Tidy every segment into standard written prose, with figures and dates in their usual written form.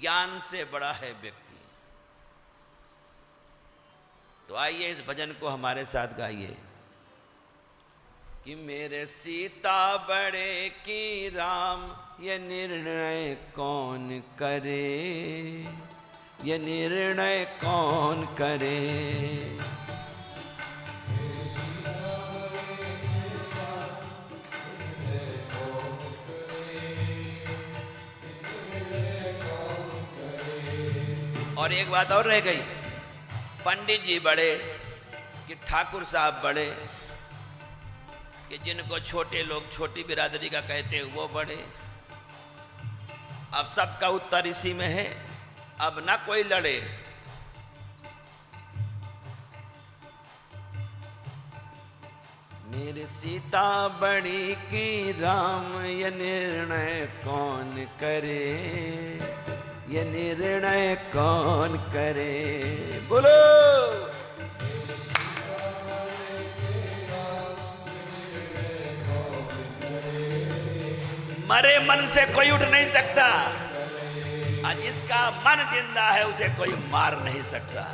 ज्ञान से बड़ा है व्यक्ति। तो आइए इस भजन को हमारे साथ गाइए कि मेरे सीता बड़े की राम, ये निर्णय कौन करे, ये निर्णय कौन करे। और एक बात और रह गई, पंडित जी बड़े कि ठाकुर साहब बड़े, कि जिनको छोटे लोग छोटी बिरादरी का कहते हैं वो बड़े। अब सबका उत्तर इसी में है, अब ना कोई लड़े। मेरी सीता बड़ी की राम, ये निर्णय कौन करे, ये निर्णय कौन करे। बोलो मरे मन से कोई उठ नहीं सकता, और जिसका मन जिंदा है उसे कोई मार नहीं सकता।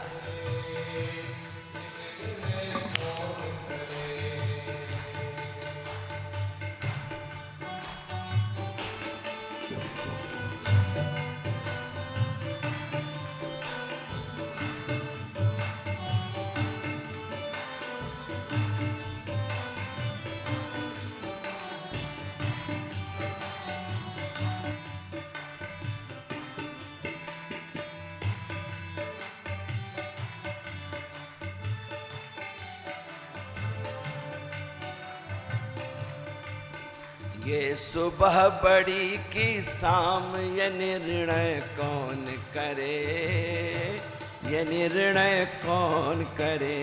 ये सुबह बड़ी की शाम, ये निर्णय कौन करे, ये निर्णय कौन करे।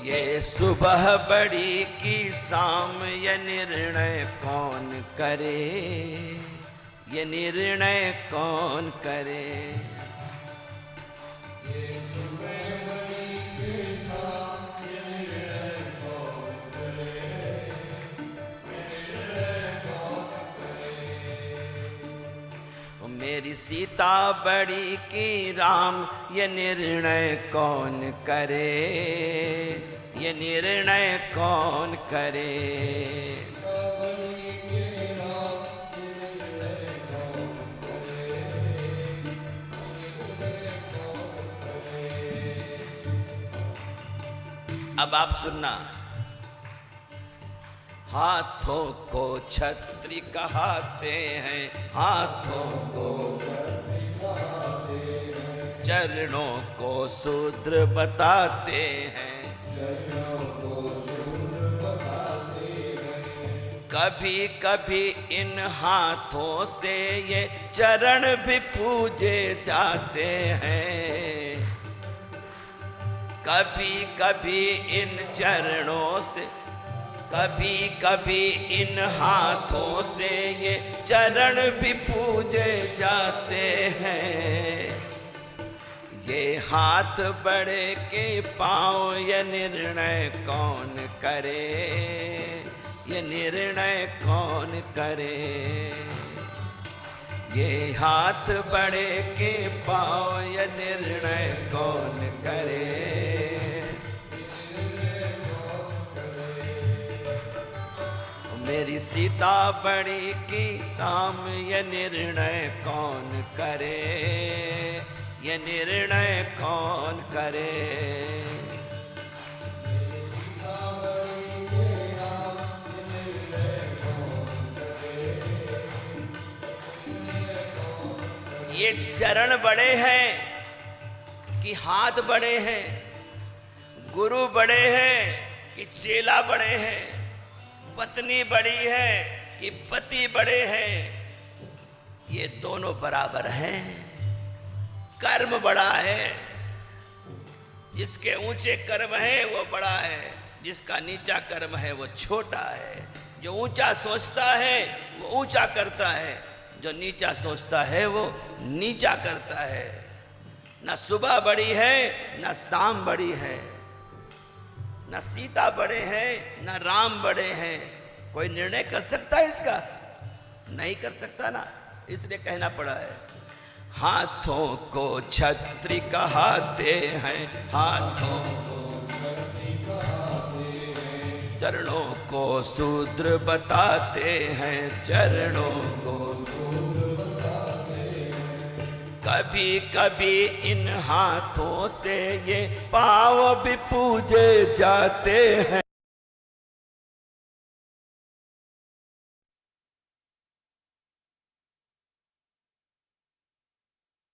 ये सुबह बड़ी की शाम, ये निर्णय कौन करे, ये निर्णय कौन करे। ये सुबह बड़ी की शाम, ये निर्णय कौन करे, ये निर्णय कौन करे। मेरी सीता बड़ी की राम, ये निर्णय कौन करे, ये निर्णय कौन करे। अब आप सुनना, हाथों को छत्री कहते हैं, हाथों को छत्री कहते हैं, चरणों को शूद्र बताते हैं, चरणों को शूद्र बताते हैं। कभी कभी इन हाथों से ये चरण भी पूजे जाते हैं, कभी कभी इन चरणों से, कभी कभी इन हाथों से ये चरण भी पूजे जाते हैं। ये हाथ बड़े के पांव, ये निर्णय कौन करे, ये निर्णय कौन करे। ये हाथ बड़े के पांव, ये निर्णय कौन करे। मेरी सीता बड़ी की राम, ये निर्णय कौन करे, ये निर्णय कौन करे। ये चरण बड़े हैं कि हाथ बड़े हैं, गुरु बड़े हैं कि चेला बड़े हैं, पत्नी बड़ी है कि पति बड़े हैं, ये दोनों बराबर हैं। कर्म बड़ा है, जिसके ऊंचे कर्म है वो बड़ा है, जिसका नीचा कर्म है वो छोटा है। जो ऊंचा सोचता है वो ऊंचा करता है, जो नीचा सोचता है वो नीचा करता है। न सुबह बड़ी है न शाम बड़ी है, न सीता बड़े हैं न राम बड़े हैं। कोई निर्णय कर सकता है इसका? नहीं कर सकता ना, इसलिए कहना पड़ा है। हाथों को छत्री कहते हैं, हाथों को छत्री कहते हैं, चरणों को शूद्र बताते हैं, चरणों को शूद्र बताते हैं। कभी कभी इन हाथों से ये पाँव भी पूजे जाते हैं।